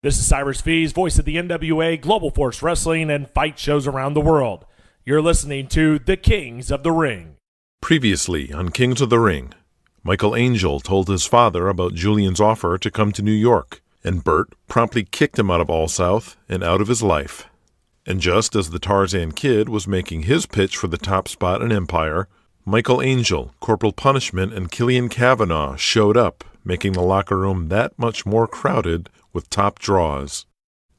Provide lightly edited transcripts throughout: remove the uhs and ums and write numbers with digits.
This is Cyrus Fees, voice of the NWA, Global Force Wrestling, and fight shows around the world. You're listening to The Kings of the Ring. Previously on Kings of the Ring, Michael Angel told his father about Julian's offer to come to New York, and Bert promptly kicked him out of All South and out of his life. And just as the Tarzan Kid was making his pitch for the top spot in Empire, Michael Angel, Corporal Punishment, and Killian Cavanaugh showed up, making the locker room that much more crowded with top draws.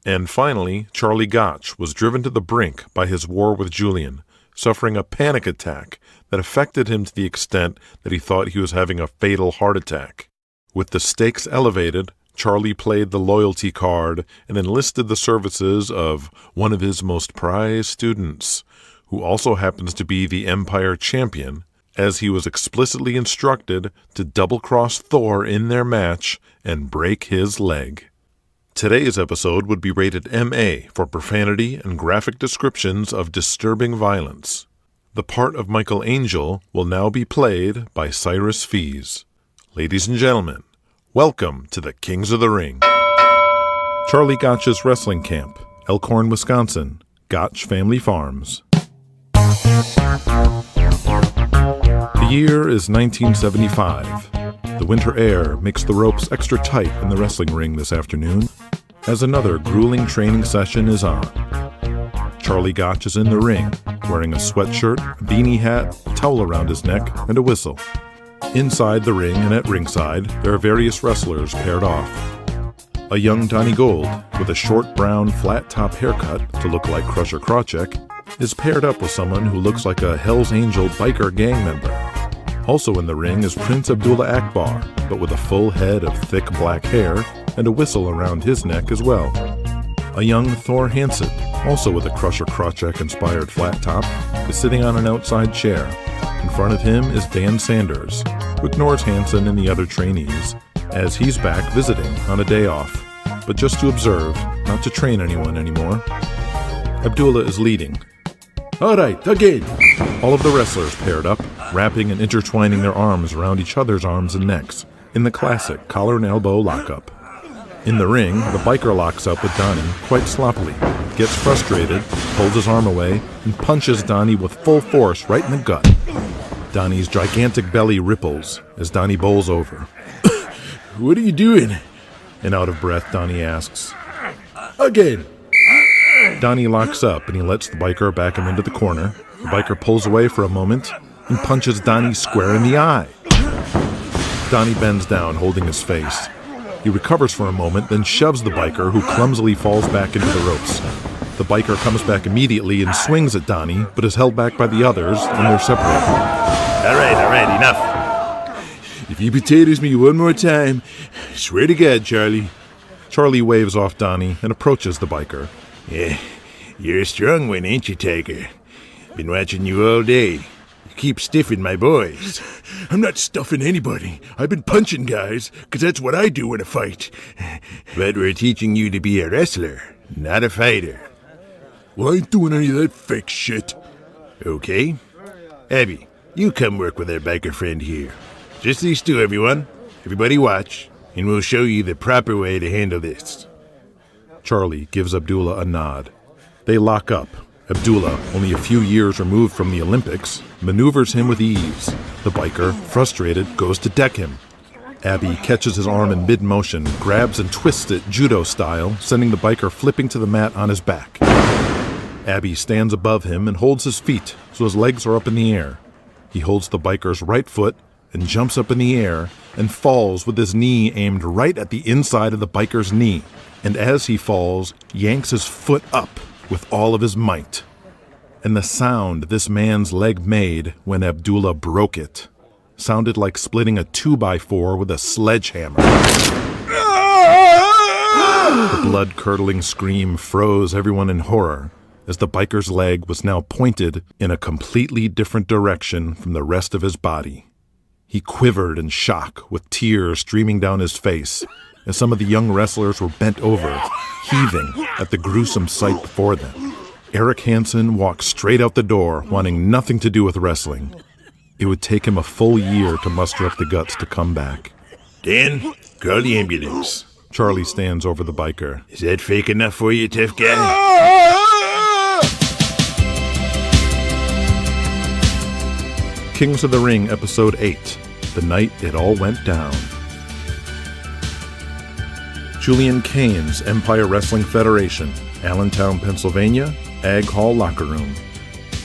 And finally, Charlie Gotch was driven to the brink by his war with Julian, suffering a panic attack that affected him to the extent that he thought he was having a fatal heart attack. With the stakes elevated, Charlie played the loyalty card and enlisted the services of one of his most prized students, who also happens to be the Empire champion, as he was explicitly instructed to double-cross Thor in their match and break his leg. Today's episode would be rated MA for profanity and graphic descriptions of disturbing violence. The part of Michael Angel will now be played by Cyrus Fees. Ladies and gentlemen, welcome to the Kings of the Ring. Charlie Gotch's wrestling camp, Elkhorn, Wisconsin, Gotch Family Farms. The year is 1975. The winter air makes the ropes extra tight in the wrestling ring this afternoon, as another grueling training session is on. Charlie Gotch is in the ring, wearing a sweatshirt, a beanie hat, a towel around his neck, and a whistle. Inside the ring and at ringside, there are various wrestlers paired off. A young Donnie Gold, with a short brown flat-top haircut to look like Crusher Krawcheck, is paired up with someone who looks like a Hell's Angel biker gang member. Also in the ring is Prince Abdullah Akbar, but with a full head of thick black hair and a whistle around his neck as well. A young Thor Hansen, also with a Crusher Krawcheck-inspired flat top, is sitting on an outside chair. In front of him is Dan Sanders, who ignores Hansen and the other trainees, as he's back visiting on a day off, but just to observe, not to train anyone anymore. Abdullah is leading. All right, again. All of the wrestlers paired up, wrapping and intertwining their arms around each other's arms and necks, in the classic collar and elbow lockup. In the ring, the biker locks up with Donnie quite sloppily, gets frustrated, pulls his arm away, and punches Donnie with full force right in the gut. Donnie's gigantic belly ripples as Donnie bowls over. What are you doing? And out of breath, Donnie asks. Again. Donnie locks up and he lets the biker back him into the corner. The biker pulls away for a moment and punches Donnie square in the eye. Donnie bends down, holding his face. He recovers for a moment, then shoves the biker, who clumsily falls back into the ropes. The biker comes back immediately and swings at Donnie, but is held back by the others, and they're separated. All right, enough. If you potatoes me one more time, swear to God, Charlie. Charlie waves off Donnie and approaches the biker. Yeah, you're a strong one, ain't you, Tiger? Been watching you all day. You keep stiffing my boys. I'm not stuffing anybody. I've been punching guys, 'cause that's what I do in a fight. But we're teaching you to be a wrestler, not a fighter. Well, I ain't doing any of that fake shit. Okay. Abby, you come work with our biker friend here. Just these two, everyone. Everybody watch, and we'll show you the proper way to handle this. Charlie gives Abdullah a nod. They lock up. Abdullah, only a few years removed from the Olympics, maneuvers him with ease. The biker, frustrated, goes to deck him. Abby catches his arm in mid-motion, grabs and twists it judo style, sending the biker flipping to the mat on his back. Abby stands above him and holds his feet so his legs are up in the air. He holds the biker's right foot and jumps up in the air and falls with his knee aimed right at the inside of the biker's knee. And as he falls, yanks his foot up with all of his might. And the sound this man's leg made when Abdullah broke it sounded like splitting a 2x4 with a sledgehammer. The blood-curdling scream froze everyone in horror as the biker's leg was now pointed in a completely different direction from the rest of his body. He quivered in shock with tears streaming down his face as some of the young wrestlers were bent over, heaving at the gruesome sight before them. Eric Hansen walked straight out the door, wanting nothing to do with wrestling. It would take him a full year to muster up the guts to come back. Dan, call the ambulance. Charlie stands over the biker. Is that fake enough for you, tough guy? Kings of the Ring, Episode 8, The Night It All Went Down. Julian Kane's Empire Wrestling Federation, Allentown, Pennsylvania, Ag Hall Locker Room.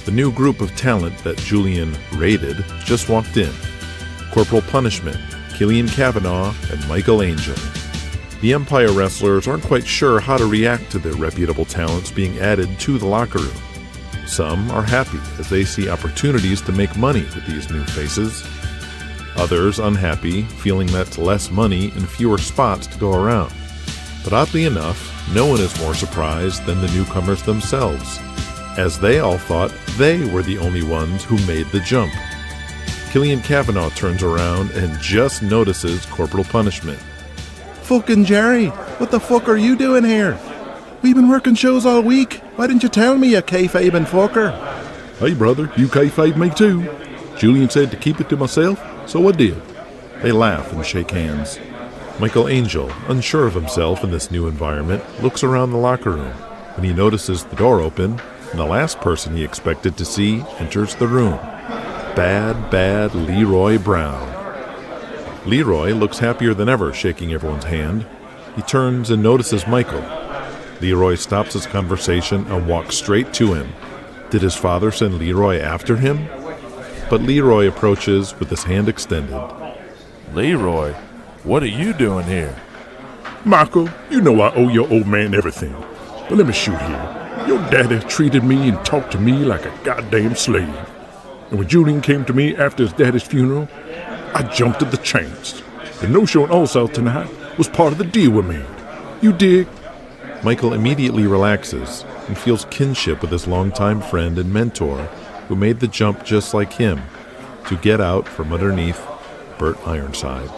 The new group of talent that Julian raided just walked in. Corporal Punishment, Killian Cavanaugh, and Michael Angel. The Empire wrestlers aren't quite sure how to react to their reputable talents being added to the locker room. Some are happy as they see opportunities to make money with these new faces. Others unhappy, feeling that's less money and fewer spots to go around. But oddly enough, no one is more surprised than the newcomers themselves, as they all thought they were the only ones who made the jump. Killian Cavanaugh turns around and just notices Corporal Punishment. Fucking Jerry, what the fuck are you doing here? We've been working shows all week. Why didn't you tell me, you kayfabing fucker? Hey brother, you kayfabe me too. Julian said to keep it to myself, so I did. They laugh and shake hands. Michael Angel, unsure of himself in this new environment, looks around the locker room when he notices the door open and the last person he expected to see enters the room. Bad Leroy Brown. Leroy looks happier than ever, shaking everyone's hand. He turns and notices Michael. Leroy stops his conversation and walks straight to him. Did his father send Leroy after him? But Leroy approaches with his hand extended. Leroy, what are you doing here? Michael, you know I owe your old man everything. But let me shoot here. Your daddy treated me and talked to me like a goddamn slave. And when Julian came to me after his daddy's funeral, I jumped at the chance. The no-show in All South tonight was part of the deal we made. You dig? Michael immediately relaxes and feels kinship with his longtime friend and mentor who made the jump just like him to get out from underneath Bert Ironside.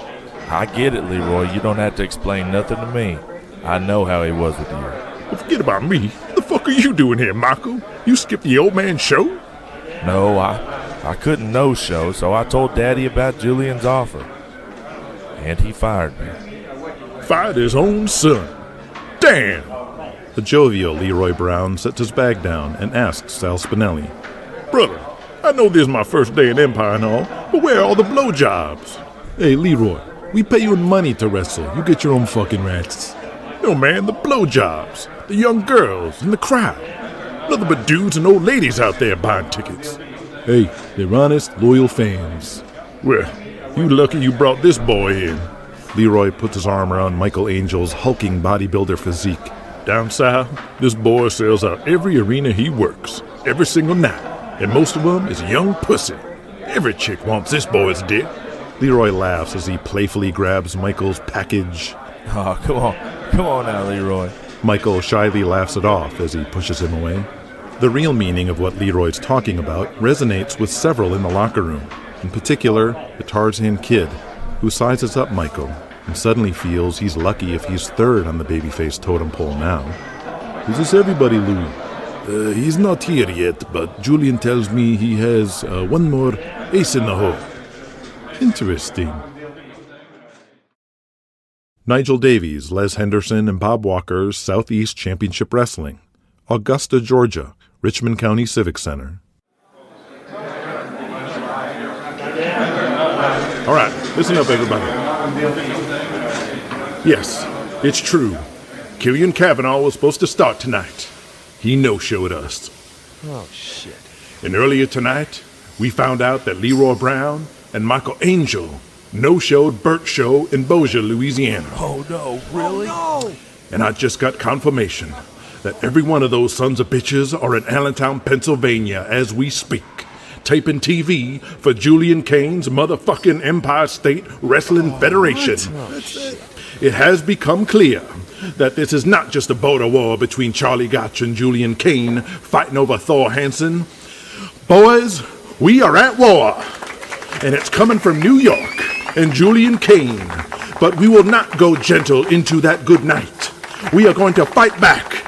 I get it, Leroy. You don't have to explain nothing to me. I know how he was with you. Well, forget about me. What the fuck are you doing here, Michael? You skipped the old man's show? No, I couldn't no-show, so I told Daddy about Julian's offer. And he fired me. Fired his own son. Damn! The jovial Leroy Brown sets his bag down and asks Sal Spinelli. Brother, I know this is my first day in Empire and all, but where are all the blowjobs? Hey, Leroy, we pay you money to wrestle. You get your own fucking rats. No, man, the blowjobs, the young girls, and the crowd. Nothing but dudes and old ladies out there buying tickets. Hey, they're honest, loyal fans. Well, you lucky you brought this boy in. Leroy puts his arm around Michael Angel's hulking bodybuilder physique. Down south, this boy sells out every arena he works, every single night, and most of them is a young pussy. Every chick wants this boy's dick. Leroy laughs as he playfully grabs Michael's package. Oh, come on now, Leroy. Michael shyly laughs it off as he pushes him away. The real meaning of what Leroy's talking about resonates with several in the locker room, in particular the Tarzan Kid, who sizes up Michael and suddenly feels he's lucky if he's third on the babyface totem pole now. Is this everybody, Louis? He's not here yet, but Julian tells me he has one more ace in the hole. Interesting. Nigel Davies, Les Henderson, and Bob Walker's Southeast Championship Wrestling, Augusta, Georgia, Richmond County Civic Center. All right, listen up, everybody. Yes, it's true. Killian Cavanaugh was supposed to start tonight. He no-showed us. Oh, shit. And earlier tonight, we found out that Leroy Brown and Michael Angel no-showed Bert's show in Bossier, Louisiana. Oh, no, really? Oh, no. And I just got confirmation that every one of those sons of bitches are in Allentown, Pennsylvania as we speak, taping TV for Julian Kane's motherfucking Empire State Wrestling Federation. It has become clear that this is not just a border war between Charlie Gotch and Julian Kane fighting over Thor Hansen. Boys, we are at war, and it's coming from New York and Julian Kane, but we will not go gentle into that good night. We are going to fight back.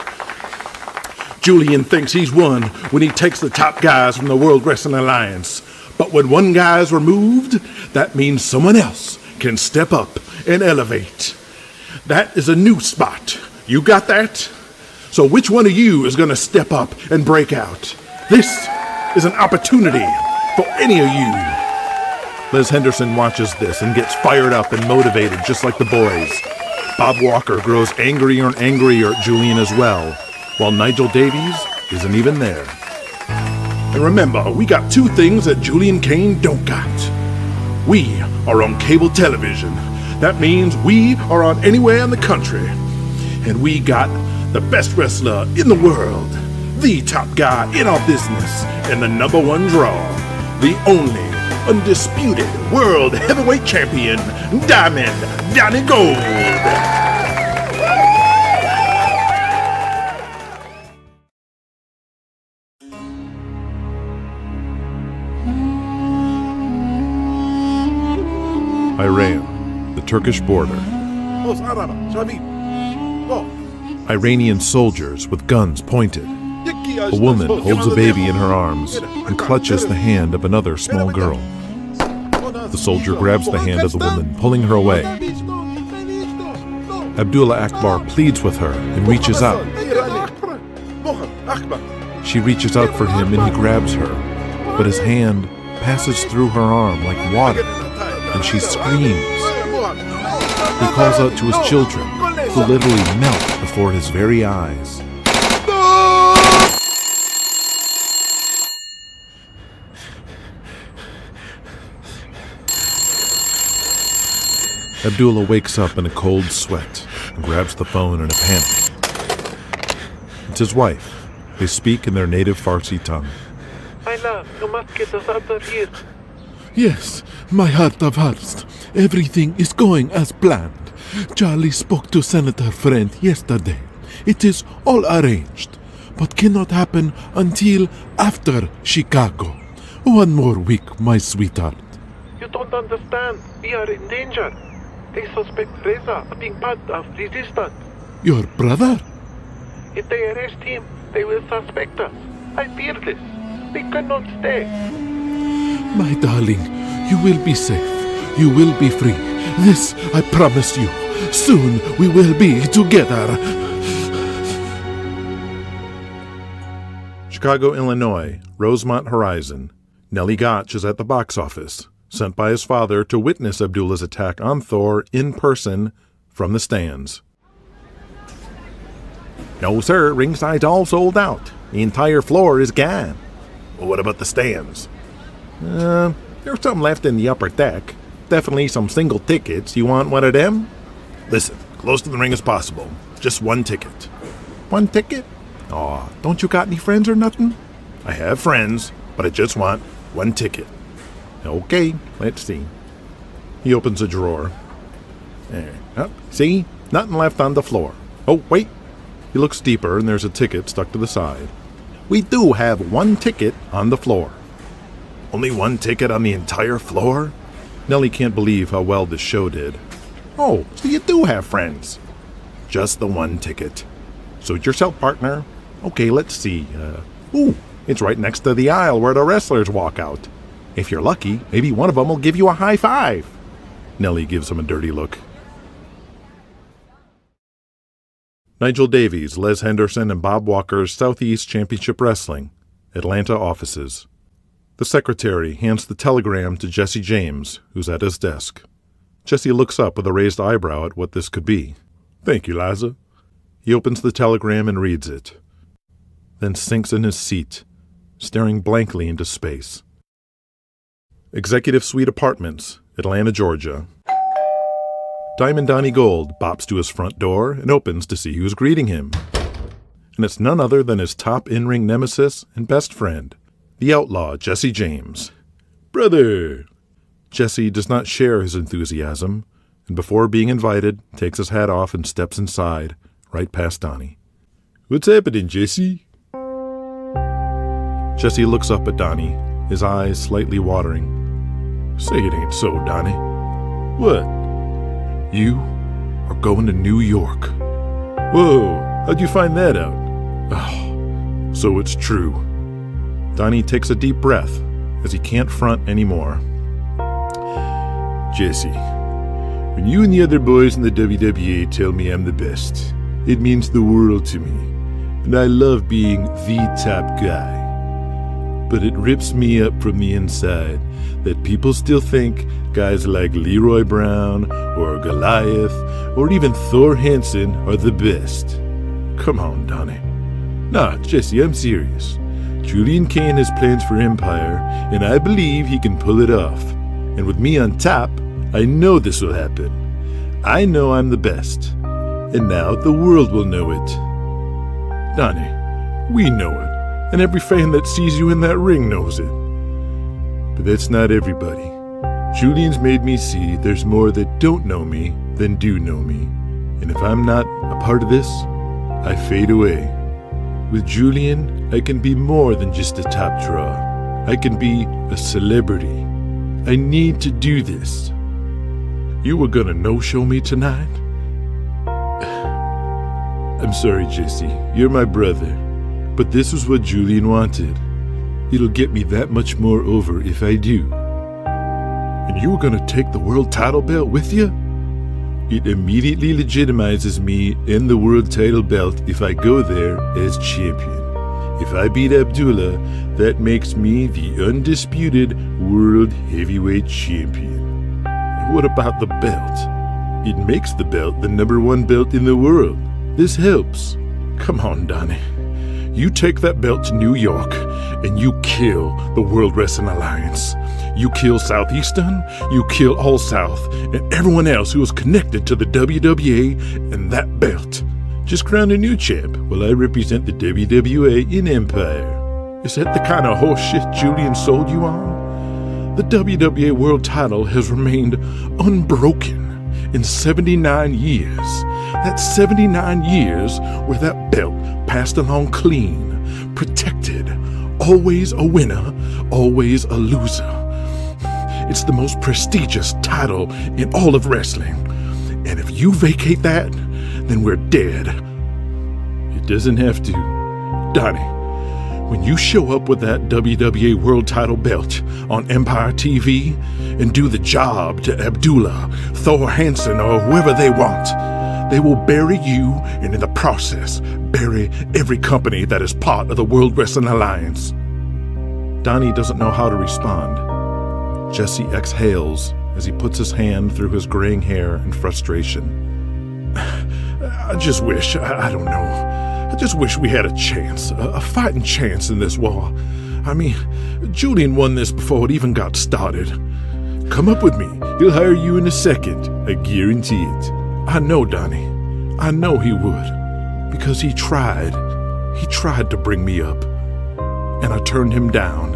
Julian thinks he's won when he takes the top guys from the World Wrestling Alliance. But when one guy is removed, that means someone else can step up and elevate. That is a new spot. You got that? So which one of you is gonna step up and break out? This is an opportunity for any of you. Les Henderson watches this and gets fired up and motivated just like the boys. Bob Walker grows angrier and angrier at Julian as well, while Nigel Davies isn't even there. And remember, we got two things that Julian Kane don't got. We are on cable television. That means we are on anywhere in the country. And we got the best wrestler in the world, the top guy in our business, and the #1 draw, the only undisputed world heavyweight champion, Diamond Donnie Gold. Iran, the Turkish border. Iranian soldiers with guns pointed. A woman holds a baby in her arms and clutches the hand of another small girl. The soldier grabs the hand of the woman, pulling her away. Abdullah Akbar pleads with her and reaches out. She reaches out for him and he grabs her, but his hand passes through her arm like water, and she screams. He calls out to his children, who literally melt before his very eyes. Abdullah wakes up in a cold sweat and grabs the phone in a panic. It's his wife. They speak in their native Farsi tongue. My love, you must get us out of here. Yes, my heart of hearts. Everything is going as planned. Charlie spoke to Senator Friend yesterday. It is all arranged, but cannot happen until after Chicago. One more week, my sweetheart. You don't understand. We are in danger. They suspect Reza of being part of resistance. Your brother? If they arrest him, they will suspect us. I fear this. We cannot stay. My darling, you will be safe. You will be free. This I promise you. Soon we will be together. Chicago, Illinois, Rosemont Horizon. Nellie Gotch is at the box office, sent by his father to witness Abdullah's attack on Thor in person from the stands. No, sir, ringside's all sold out. The entire floor is gone. Well, what about the stands? There's some left in the upper deck. Definitely some single tickets. You want one of them? Listen, close to the ring as possible. Just one ticket. One ticket? Aw, don't you got any friends or nothing? I have friends, but I just want one ticket. Okay, let's see. He opens a drawer. There. Oh, see? Nothing left on the floor. Oh, wait. He looks deeper and there's a ticket stuck to the side. We do have one ticket on the floor. Only one ticket on the entire floor? Nellie can't believe how well this show did. Oh, so you do have friends. Just the one ticket. Suit yourself, partner. Okay, let's see. Ooh, it's right next to the aisle where the wrestlers walk out. If you're lucky, maybe one of them will give you a high five. Nellie gives him a dirty look. Nigel Davies, Les Henderson, and Bob Walker's Southeast Championship Wrestling, Atlanta offices. The secretary hands the telegram to Jesse James, who's at his desk. Jesse looks up with a raised eyebrow at what this could be. Thank you, Liza. He opens the telegram and reads it, then sinks in his seat, staring blankly into space. Executive Suite Apartments, Atlanta, Georgia. Diamond Donnie Gold bops to his front door and opens to see who's greeting him. And it's none other than his top in-ring nemesis and best friend, the outlaw Jesse James. Brother! Jesse does not share his enthusiasm, and before being invited, takes his hat off and steps inside, right past Donnie. What's happening, Jesse? Jesse looks up at Donnie, his eyes slightly watering. Say it ain't so, Donnie. What? You are going to New York. Whoa, how'd you find that out? Oh, so it's true. Donnie takes a deep breath as he can't front anymore. Jesse, When you and the other boys in the WWE tell me I'm the best, it means the world to me, and I love being the top guy. But it rips me up from the inside that people still think guys like Leroy Brown or Goliath or even Thor Hansen are the best. Come on, Donnie. Nah, Jesse, I'm serious. Julian Kane has plans for Empire, and I believe he can pull it off. And with me on top, I know this will happen. I know I'm the best. And now the world will know it. Donnie, we know it. And every fan that sees you in that ring knows it. But that's not everybody. Julian's made me see there's more that don't know me than do know me. And if I'm not a part of this, I fade away. With Julian, I can be more than just a top draw. I can be a celebrity. I need to do this. You were gonna no-show me tonight? I'm sorry, Jesse. You're my brother. But this is what Julian wanted. It'll get me that much more over if I do. And you were gonna take the world title belt with you? It immediately legitimizes me and the world title belt if I go there as champion. If I beat Abdullah, that makes me the undisputed world heavyweight champion. And what about the belt? It makes the belt the #1 belt in the world. This helps. Come on, Donnie. You take that belt to New York and you kill the World Wrestling Alliance. You kill Southeastern, you kill All South, and everyone else who is connected to the WWE and that belt. Just crown a new champ while I represent the WWE in Empire. Is that the kind of horseshit Julian sold you on? The WWE World title has remained unbroken in 79 years. That's 79 years where that belt passed along clean, protected, always a winner, always a loser. It's the most prestigious title in all of wrestling. And if you vacate that, then we're dead. It doesn't have to. Donnie, when you show up with that WWE World title belt on Empire TV and do the job to Abdullah, Thor Hansen, or whoever they want, they will bury you and in the process bury every company that is part of the World Wrestling Alliance. Donnie doesn't know how to respond. Jesse exhales as he puts his hand through his graying hair in frustration. I just wish, I don't know, I just wish we had a chance, a fighting chance in this war. I mean, Julian won this before it even got started. Come up with me, he'll hire you in a second, I guarantee it. I know, Donnie, I know he would, because he tried to bring me up, and I turned him down.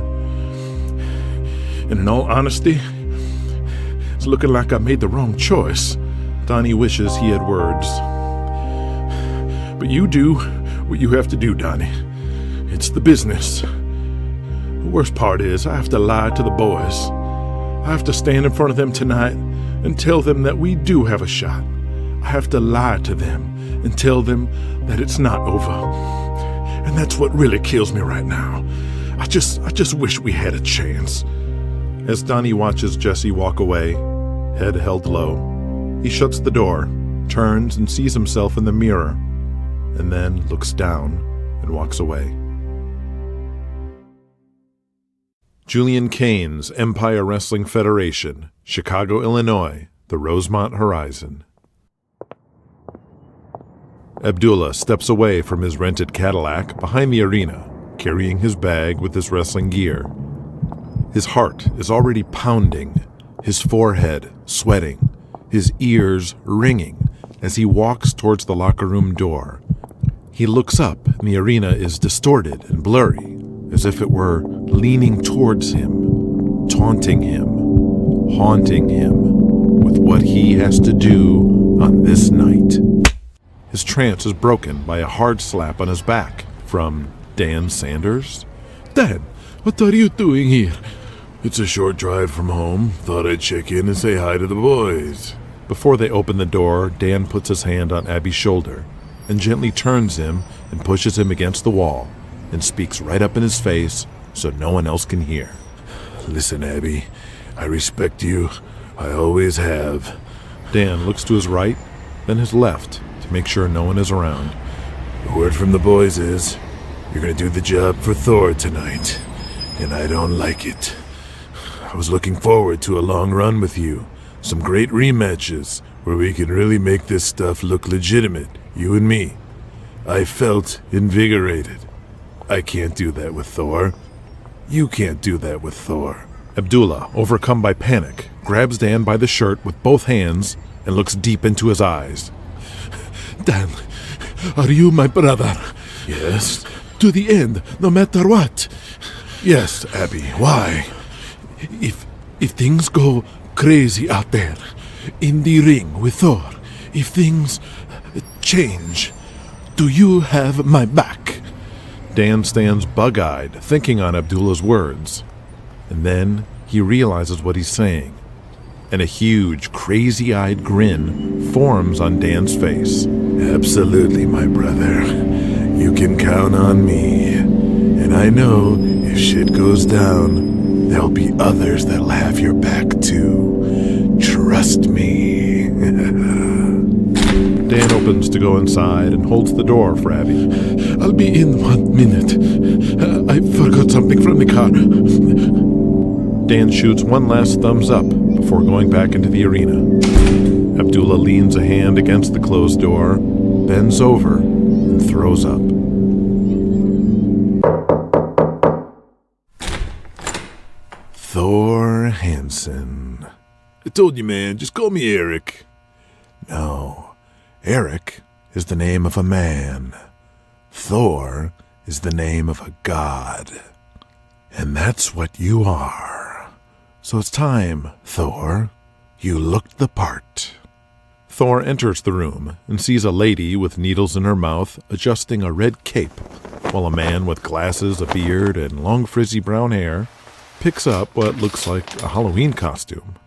And in all honesty, it's looking like I made the wrong choice. Donnie wishes he had words. But you do what you have to do, Donnie. It's the business. The worst part is I have to lie to the boys. I have to stand in front of them tonight and tell them that we do have a shot. I have to lie to them and tell them that it's not over. And that's what really kills me right now. I just wish we had a chance. As Donnie watches Jesse walk away, head held low, he shuts the door, turns and sees himself in the mirror, and then looks down and walks away. Julian Kane's Empire Wrestling Federation, Chicago, Illinois, the Rosemont Horizon. Abdullah steps away from his rented Cadillac behind the arena, carrying his bag with his wrestling gear. His heart is already pounding, his forehead sweating, his ears ringing as he walks towards the locker room door. He looks up and the arena is distorted and blurry, as if it were leaning towards him, taunting him, haunting him with what he has to do on this night. His trance is broken by a hard slap on his back from Dan Sanders. Dan, what are you doing here? It's a short drive from home. Thought I'd check in and say hi to the boys. Before they open the door, Dan puts his hand on Abby's shoulder and gently turns him and pushes him against the wall and speaks right up in his face so no one else can hear. Listen, Abby, I respect you. I always have. Dan looks to his right, then his left, to make sure no one is around. The word from the boys is, you're gonna do the job for Thor tonight, and I don't like it. I was looking forward to a long run with you, some great rematches, where we can really make this stuff look legitimate, you and me. I felt invigorated. I can't do that with Thor. You can't do that with Thor. Abdullah, overcome by panic, grabs Dan by the shirt with both hands and looks deep into his eyes. Dan, are you my brother? Yes? To the end, no matter what. Yes, Abby. Why? If things go crazy out there, in the ring with Thor, if things change, do you have my back? Dan stands bug-eyed, thinking on Abdullah's words. And then he realizes what he's saying, and a huge, crazy-eyed grin forms on Dan's face. Absolutely, my brother. You can count on me. And I know if shit goes down, there'll be others that'll have your back too. Trust me. Dan opens to go inside and holds the door for Abby. I'll be in 1 minute. I forgot something from the car. Dan shoots one last thumbs up before going back into the arena. Abdullah leans a hand against the closed door, bends over, and throws up. Thor Hansen. I told you, man, just call me Eric. No, Eric is the name of a man. Thor is the name of a god. And that's what you are. So it's time, Thor. You looked the part. Thor enters the room and sees a lady with needles in her mouth adjusting a red cape, while a man with glasses, a beard, and long frizzy brown hair picks up what looks like a Halloween costume.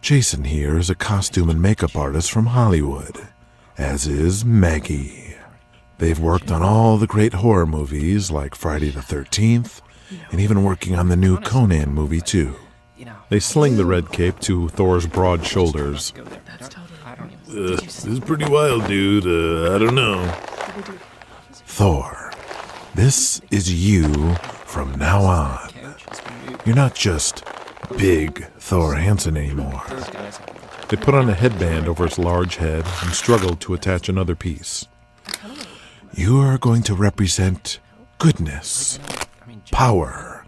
Jason here is a costume and makeup artist from Hollywood, as is Maggie. They've worked on all the great horror movies like Friday the 13th, and even working on the new Conan movie too. They sling the red cape to Thor's broad shoulders. This is pretty wild, dude. I don't know. Thor, this is you from now on. You're not just big Thor Hansen anymore. They put on a headband over his large head and struggle to attach another piece. You are going to represent goodness, power,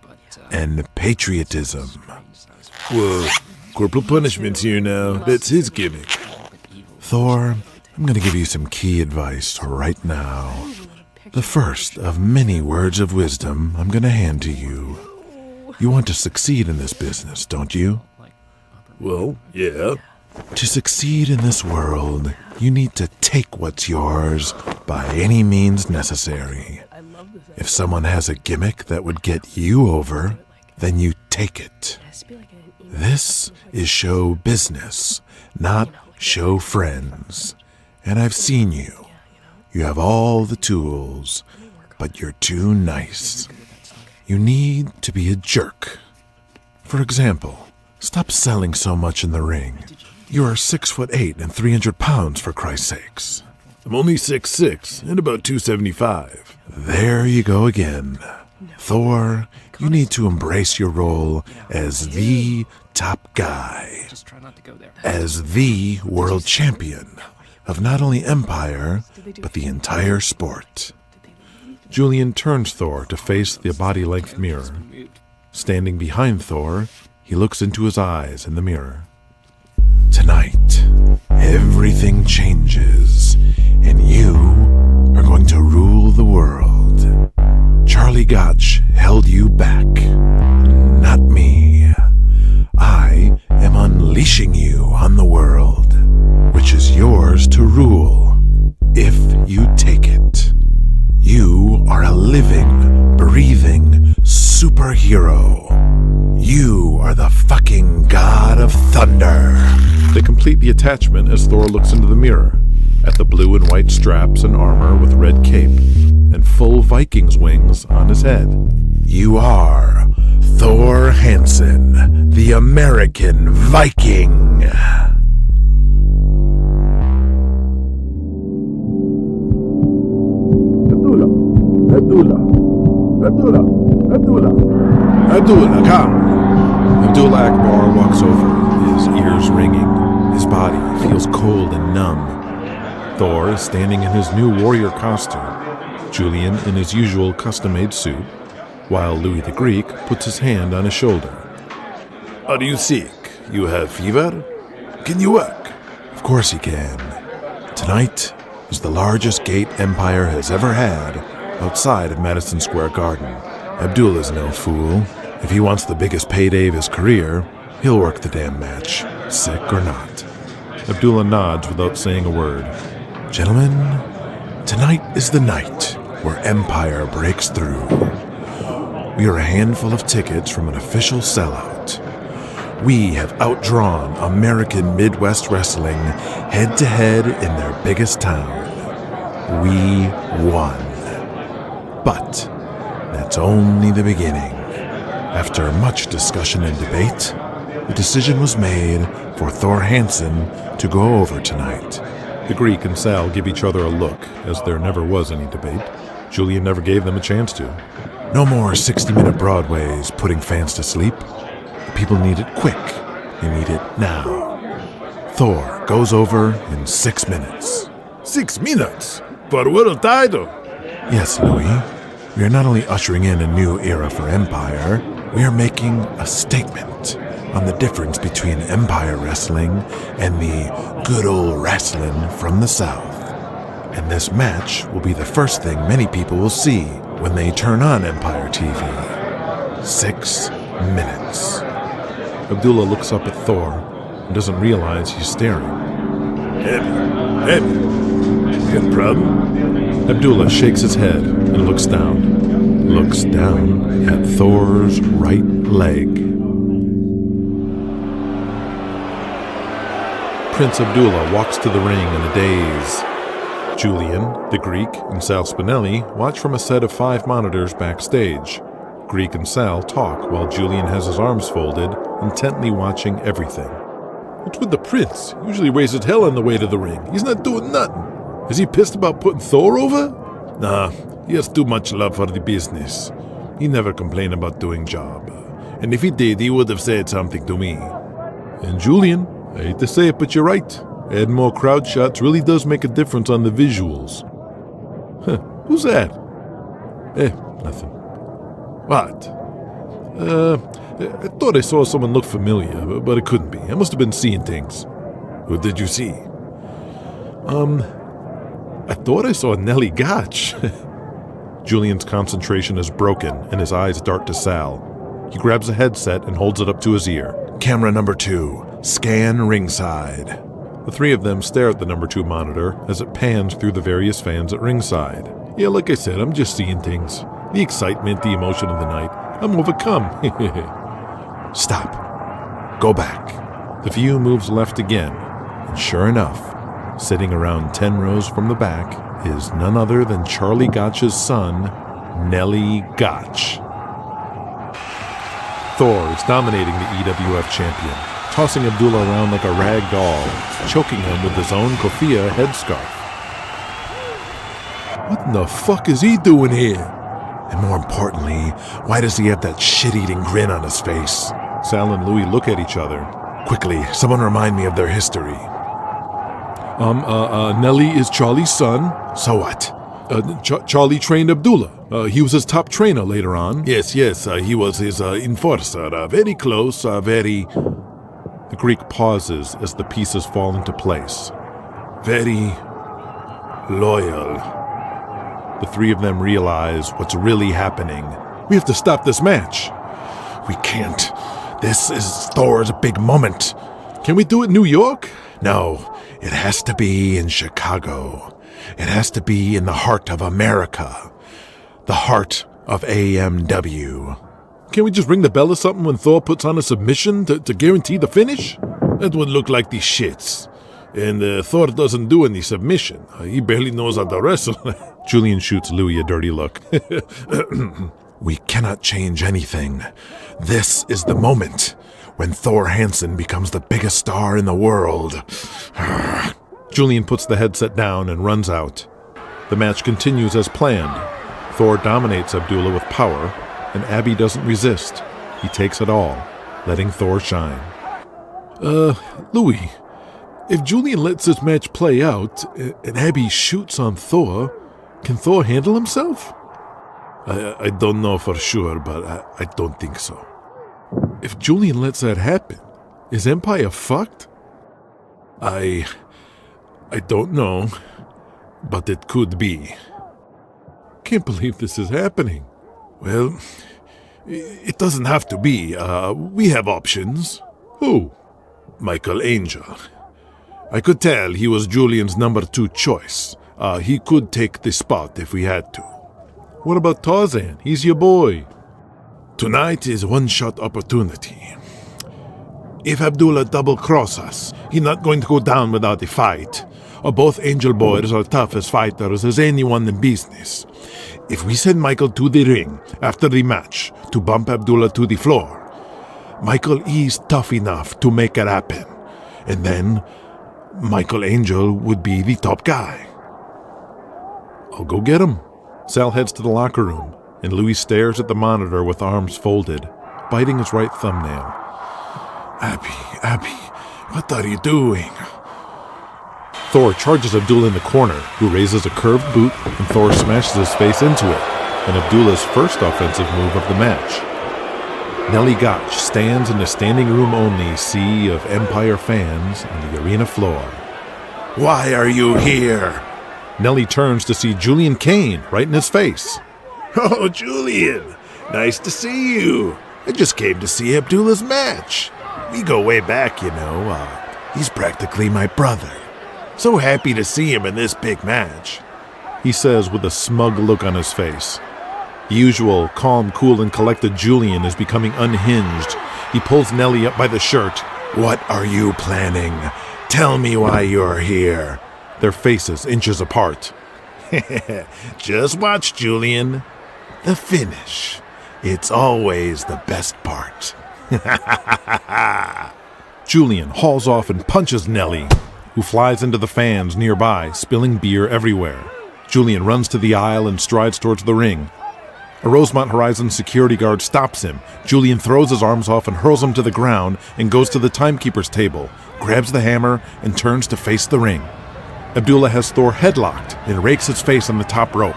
and patriotism. Whoa, corporal punishment's here now. That's his gimmick. Thor, I'm going to give you some key advice right now. The first of many words of wisdom I'm going to hand to you. You want to succeed in this business, don't you? Well, yeah. To succeed in this world, you need to take what's yours by any means necessary. If someone has a gimmick that would get you over, then you take it. This is show business, not show friends. And I've seen you. You have all the tools, but you're too nice. You need to be a jerk. For example, stop selling so much in the ring. You are 6'8" and 300 pounds, for Christ's sakes. I'm only 6'6" and about 275. There you go again. Thor, you need to embrace your role as the top guy. As the world champion of not only Empire, but the entire sport. Julian turns Thor to face the body-length mirror. Standing behind Thor, he looks into his eyes in the mirror. Tonight, everything changes, and you are going to rule the world. Charlie Gotch held you back, not me. I am unleashing you on the world, which is yours to rule, if you take it. You are a living, breathing superhero. You are the fucking god of thunder. They complete the attachment as Thor looks into the mirror, at the blue and white straps and armor with red cape, and full Viking's wings on his head. You are Thor Hansen, the American Viking. Abdullah, come! Abdullah Akbar walks over, his ears ringing. His body feels cold and numb. Thor is standing in his new warrior costume, Julian in his usual custom-made suit, while Louis the Greek puts his hand on his shoulder. Are you sick? You have fever? Can you work? Of course he can. Tonight is the largest gate Empire has ever had outside of Madison Square Garden. Abdullah's no fool. If he wants the biggest payday of his career, he'll work the damn match, sick or not. Abdullah nods without saying a word. Gentlemen, tonight is the night where Empire breaks through. We are a handful of tickets from an official sellout. We have outdrawn American Midwest Wrestling head-to-head in their biggest town. We won. But that's only the beginning. After much discussion and debate, the decision was made for Thor Hansen to go over tonight. The Greek and Sal give each other a look, as there never was any debate. Julian never gave them a chance to. No more 60-minute Broadways putting fans to sleep. The people need it quick. They need it now. Thor goes over in 6 minutes. 6 minutes? For a world title? Yes, Louis. We are not only ushering in a new era for Empire, we are making a statement on the difference between Empire Wrestling and the good old wrestling from the South. And this match will be the first thing many people will see when they turn on Empire TV. 6 minutes. Abdullah looks up at Thor and doesn't realize he's staring. Heavy. You got a problem? Abdullah shakes his head and looks down. Looks down at Thor's right leg. Prince Abdullah walks to the ring in a daze. Julian, the Greek, and Sal Spinelli watch from a set of 5 monitors backstage. Greek and Sal talk while Julian has his arms folded, intently watching everything. What's with the prince? Usually raises hell on the way to the ring. He's not doing nothing. Is he pissed about putting Thor over? Nah, he has too much love for the business. He never complained about doing job. And if he did, he would have said something to me. And Julian, I hate to say it, but you're right. Adding more crowd shots really does make a difference on the visuals. Huh, who's that? Nothing. What? I thought I saw someone look familiar, but it couldn't be. I must have been seeing things. Who did you see? I thought I saw Nellie Gotch. Julian's concentration is broken and his eyes dart to Sal. He grabs a headset and holds it up to his ear. Camera number 2, scan ringside. The 3 of them stare at the number 2 monitor as it pans through the various fans at ringside. Yeah, like I said, I'm just seeing things. The excitement, the emotion of the night. I'm overcome. Stop. Go back. The view moves left again, and sure enough, sitting around 10 rows from the back is none other than Charlie Gotch's son, Nellie Gotch. Thor is dominating the EWF champion, tossing Abdullah around like a rag doll, choking him with his own keffiyeh headscarf. What in the fuck is he doing here? And more importantly, why does he have that shit-eating grin on his face? Sal and Louis look at each other. Quickly, someone remind me of their history. Nellie is Charlie's son. So what? Charlie trained Abdullah. He was his top trainer later on. Yes, he was his enforcer. Very close, very... The Greek pauses as the pieces fall into place. Very loyal. The 3 of them realize what's really happening. We have to stop this match. We can't. This is Thor's big moment. Can we do it in New York? No, it has to be in Chicago. It has to be in the heart of America. The heart of AMW. Can't we just ring the bell or something when Thor puts on a submission to guarantee the finish? That would look like the shits. And Thor doesn't do any submission. He barely knows how to wrestle. Julian shoots Louis a dirty look. We cannot change anything. This is the moment when Thor Hansen becomes the biggest star in the world. Julian puts the headset down and runs out. The match continues as planned. Thor dominates Abdullah with power, and Abby doesn't resist. He takes it all, letting Thor shine. Louis, if Julian lets this match play out and Abby shoots on Thor, can Thor handle himself? I don't know for sure, but I don't think so. If Julian lets that happen, is Empire fucked? I don't know, but it could be. Can't believe this is happening. Well, it doesn't have to be. We have options. Who? Michael Angel. I could tell he was Julian's number 2 choice. He could take the spot if we had to. What about Tarzan? He's your boy. Tonight is one-shot opportunity. If Abdullah double-cross us, he's not going to go down without a fight. Both Angel boys are tough as fighters as anyone in business. If we send Michael to the ring after the match to bump Abdullah to the floor, Michael is tough enough to make it happen. And then Michael Angel would be the top guy. I'll go get him. Sal heads to the locker room, and Louis stares at the monitor with arms folded, biting his right thumbnail. Abby, what are you doing? Thor charges Abdullah in the corner, who raises a curved boot, and Thor smashes his face into it, and Abdullah's first offensive move of the match. Nellie Gotch stands in the standing room only sea of Empire fans on the arena floor. Why are you here? Nellie turns to see Julian Kane right in his face. Oh, Julian, nice to see you. I just came to see Abdullah's match. We go way back, you know. He's practically my brother. So happy to see him in this big match, he says with a smug look on his face. The usual calm, cool, and collected Julian is becoming unhinged. He pulls Nellie up by the shirt. What are you planning? Tell me why you're here. Their faces inches apart. Just watch, Julian. The finish. It's always the best part. Julian hauls off and punches Nellie, who flies into the fans nearby, spilling beer everywhere. Julian runs to the aisle and strides towards the ring. A Rosemont Horizon security guard stops him. Julian throws his arms off and hurls him to the ground and goes to the timekeeper's table, grabs the hammer, and turns to face the ring. Abdullah has Thor headlocked and rakes his face on the top rope.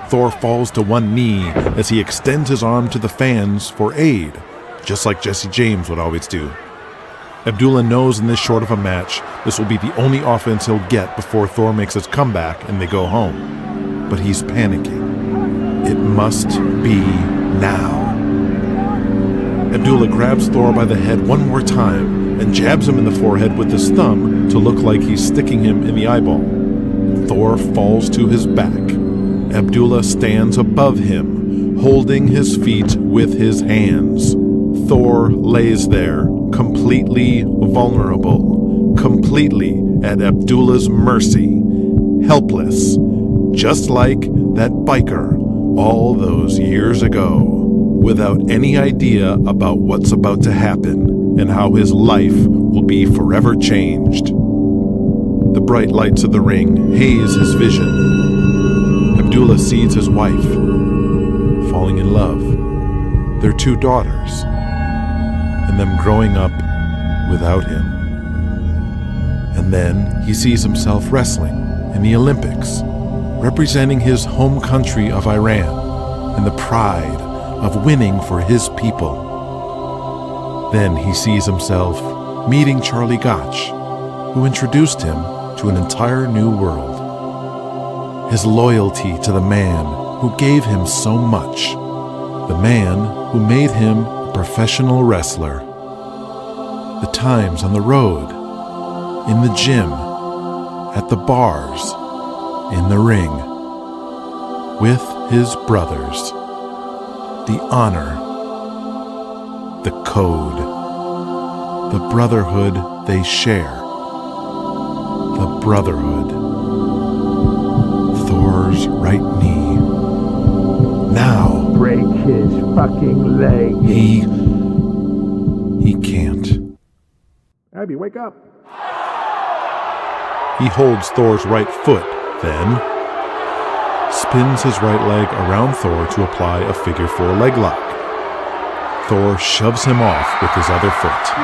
Thor falls to one knee as he extends his arm to the fans for aid, just like Jesse James would always do. Abdullah knows in this short of a match, this will be the only offense he'll get before Thor makes his comeback and they go home. But he's panicking. It must be now. Abdullah grabs Thor by the head one more time and jabs him in the forehead with his thumb to look like he's sticking him in the eyeball. Thor falls to his back. Abdullah stands above him, holding his feet with his hands. Thor lays there, completely vulnerable, completely at Abdullah's mercy, helpless, just like that biker all those years ago, without any idea about what's about to happen and how his life will be forever changed. The bright lights of the ring haze his vision. Abdullah sees his wife, falling in love, their 2 daughters, and them growing up without him. And then he sees himself wrestling in the Olympics, representing his home country of Iran and the pride of winning for his people. Then he sees himself meeting Charlie Gotch, who introduced him to an entire new world. His loyalty to the man who gave him so much, the man who made him a professional wrestler. The times on the road, in the gym, at the bars, in the ring, with his brothers. The honor, the code, the brotherhood they share. The brotherhood. Thor's right knee. Now. Break his fucking leg. He can't. Abby, wake up. He holds Thor's right foot, then spins his right leg around Thor to apply a figure 4 leg lock. Thor shoves him off with his other foot.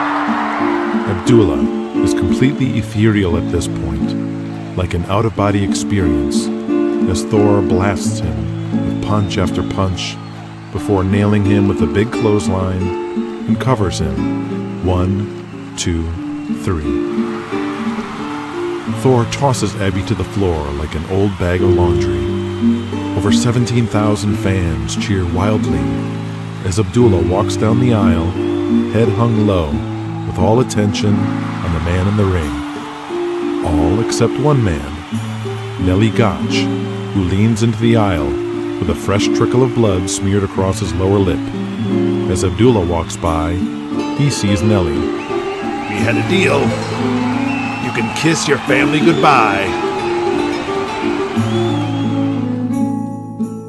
Abdullah is completely ethereal at this point, like an out-of-body experience, as Thor blasts him with punch after punch before nailing him with a big clothesline and covers him. 1, 2, 3. Thor tosses Abby to the floor like an old bag of laundry. Over 17,000 fans cheer wildly as Abdullah walks down the aisle, head hung low, with all attention on the man in the ring. All except one man, Nelly Gotch, who leans into the aisle with a fresh trickle of blood smeared across his lower lip. As Abdullah walks by, he sees Nelly. We had a deal. You can kiss your family goodbye.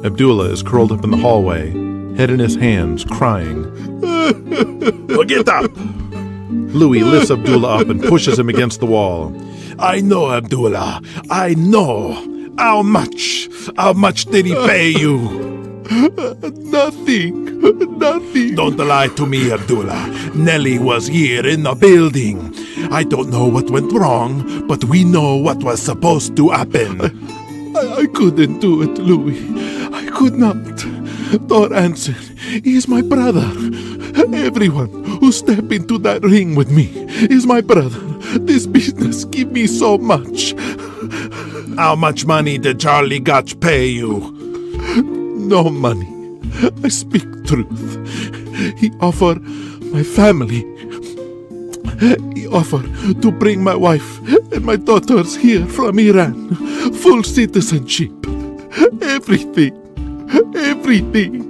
Abdullah is curled up in the hallway, head in his hands, crying. Well, get up. Louis lifts Abdullah up and pushes him against the wall. I know, Abdullah. I know. How much? How much did he pay you? Nothing. Nothing. Don't lie to me, Abdullah. Nelly was here in the building. I don't know what went wrong, but we know what was supposed to happen. I couldn't do it, Louis. I could not. Thor Hansen, he is my brother. Everyone who stepped into that ring with me is my brother. This business give me so much. How much money did Charlie Gotch pay you? No money. I speak truth. He offered my family. He offered to bring my wife and my daughters here from Iran. Full citizenship. Everything. Everything.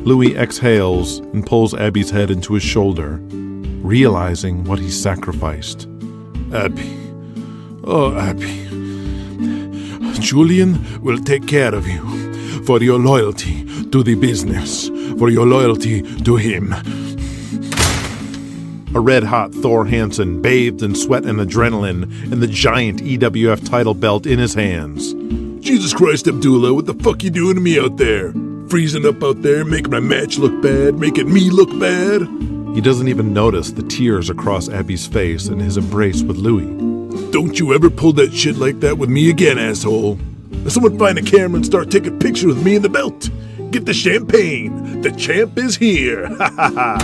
Louis exhales and pulls Abby's head into his shoulder, realizing what he sacrificed. Abby. Oh, Abby. Julian will take care of you for your loyalty to the business, for your loyalty to him. A red-hot Thor Hansen bathed in sweat and adrenaline and the giant EWF title belt in his hands. Jesus Christ, Abdullah, what the fuck you doing to me out there? Freezing up out there, making my match look bad, making me look bad? He doesn't even notice the tears across Abby's face in his embrace with Louis. Don't you ever pull that shit like that with me again, asshole. Now someone find a camera and start taking pictures with me in the belt. Get the champagne. The champ is here. Ha ha ha.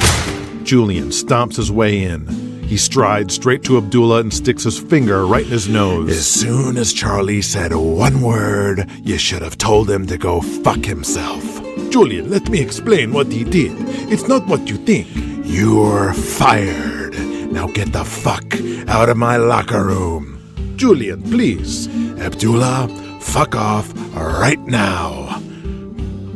Julian stomps his way in. He strides straight to Abdullah and sticks his finger right in his nose. As soon as Charlie said one word, you should have told him to go fuck himself. Julian, let me explain what he did. It's not what you think. You're fired. Now get the fuck out of my locker room. Julian, please. Abdullah, fuck off right now.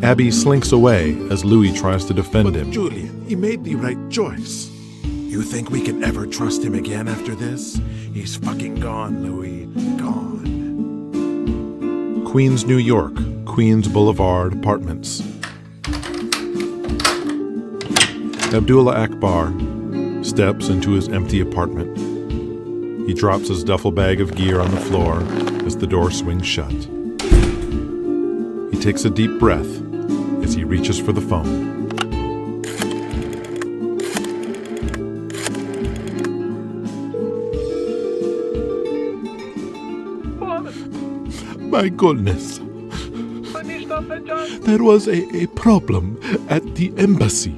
Abby slinks away as Louis tries to defend him. Julian, he made the right choice. You think we can ever trust him again after this? He's fucking gone, Louis. Gone. Queens, New York. Queens Boulevard Apartments. Abdullah Akbar steps into his empty apartment. He drops his duffel bag of gear on the floor as the door swings shut. He takes a deep breath as he reaches for the phone. My goodness. There was a problem at the embassy.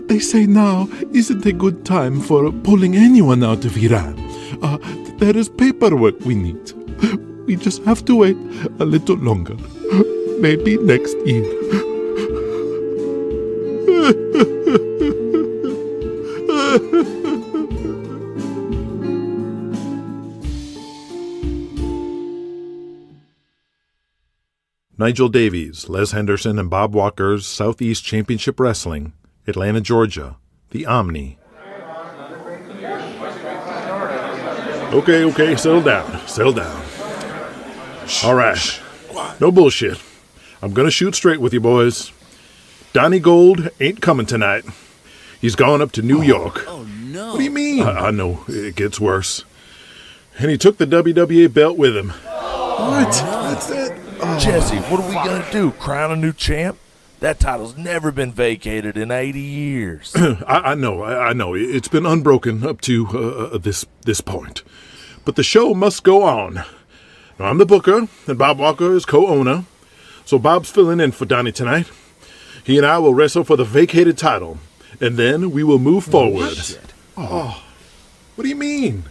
They say now isn't a good time for pulling anyone out of Iran. There is paperwork we need. We just have to wait a little longer. Maybe next year. Nigel Davies, Les Henderson, and Bob Walker's Southeast Championship Wrestling, Atlanta, Georgia, the Omni. Okay, settle down. All right, no bullshit. I'm gonna shoot straight with you boys. Donnie Gold ain't coming tonight. He's gone up to New York. Oh, no. What do you mean? I know, it gets worse. And he took the WWE belt with him. What? That's it? Jesse, what are we going to do? Crown a new champ? That title's never been vacated in 80 years. I know. It's been unbroken up to this point. But the show must go on. Now, I'm the booker, and Bob Walker is co-owner. So Bob's filling in for Donnie tonight. He and I will wrestle for the vacated title, and then we will move forward. What do you mean?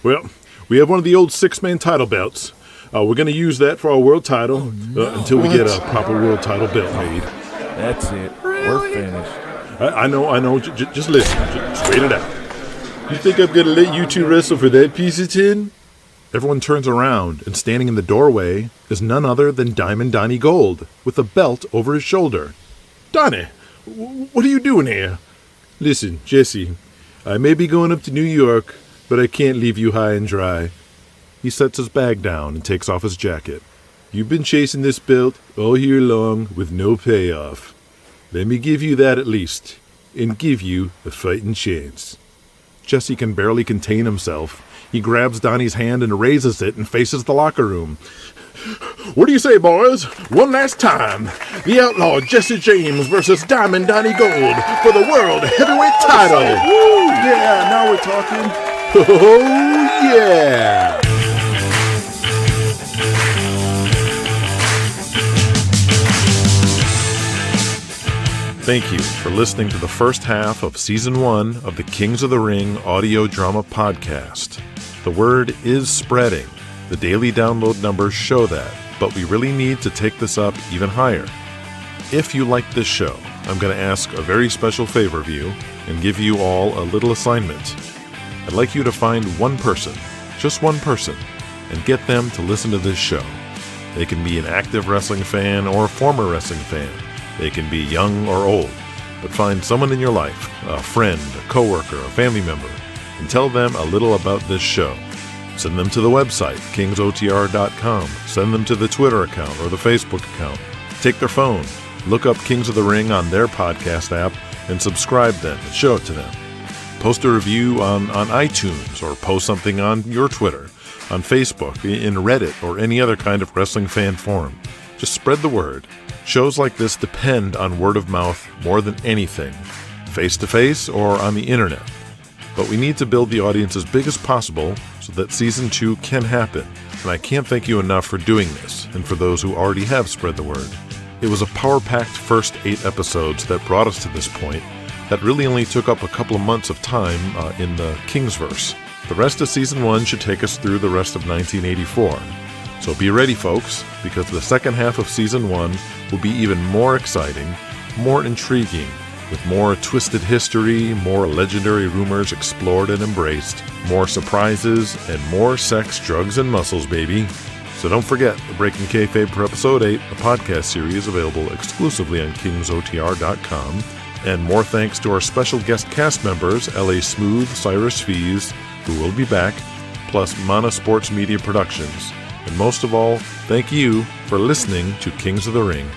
Well, we have one of the old six-man title belts. We're going to use that for our world title until we get a proper world title belt made. That's it. We're finished. I know. Just listen. Just wait it out. You think I'm going to let you two wrestle for that piece of tin? Everyone turns around, and standing in the doorway is none other than Diamond Donnie Gold, with a belt over his shoulder. Donnie, what are you doing here? Listen, Jesse, I may be going up to New York, but I can't leave you high and dry. He sets his bag down and takes off his jacket. You've been chasing this belt all year long with no payoff. Let me give you that at least, and give you a fighting chance. Jesse can barely contain himself. He grabs Donnie's hand and raises it and faces the locker room. What do you say, boys? One last time. The outlaw Jesse James versus Diamond Donnie Gold for the World Heavyweight title. Woo! Yeah, now we're talking. Oh, yeah. Thank you for listening to the first half of Season 1 of the Kings of the Ring audio drama podcast. The word is spreading. The daily download numbers show that, but we really need to take this up even higher. If you like this show, I'm going to ask a very special favor of you and give you all a little assignment. I'd like you to find one person, just one person, and get them to listen to this show. They can be an active wrestling fan or a former wrestling fan. They can be young or old, but find someone in your life, a friend, a coworker, a family member, and tell them a little about this show. Send them to the website, kingsotr.com. Send them to the Twitter account or the Facebook account. Take their phone, look up Kings of the Ring on their podcast app, and subscribe them and show it to them. Post a review on iTunes, or post something on your Twitter, on Facebook, in Reddit, or any other kind of wrestling fan forum. Just spread the word. Shows like this depend on word of mouth more than anything, face-to-face or on the internet. But we need to build the audience as big as possible so that Season 2 can happen. And I can't thank you enough for doing this, and for those who already have spread the word. It was a power-packed first 8 episodes that brought us to this point that really only took up a couple of months of time in the Kingsverse. The rest of Season 1 should take us through the rest of 1984. So be ready, folks, because the second half of Season 1 will be even more exciting, more intriguing, with more twisted history, more legendary rumors explored and embraced, more surprises, and more sex, drugs, and muscles, baby. So don't forget the Breaking Kayfabe for Episode 8, a podcast series available exclusively on kingsotr.com. And more thanks to our special guest cast members, L.A. Smooth, Cyrus Fees, who will be back, plus Mana Sports Media Productions. And most of all, thank you for listening to Kings of the Ring.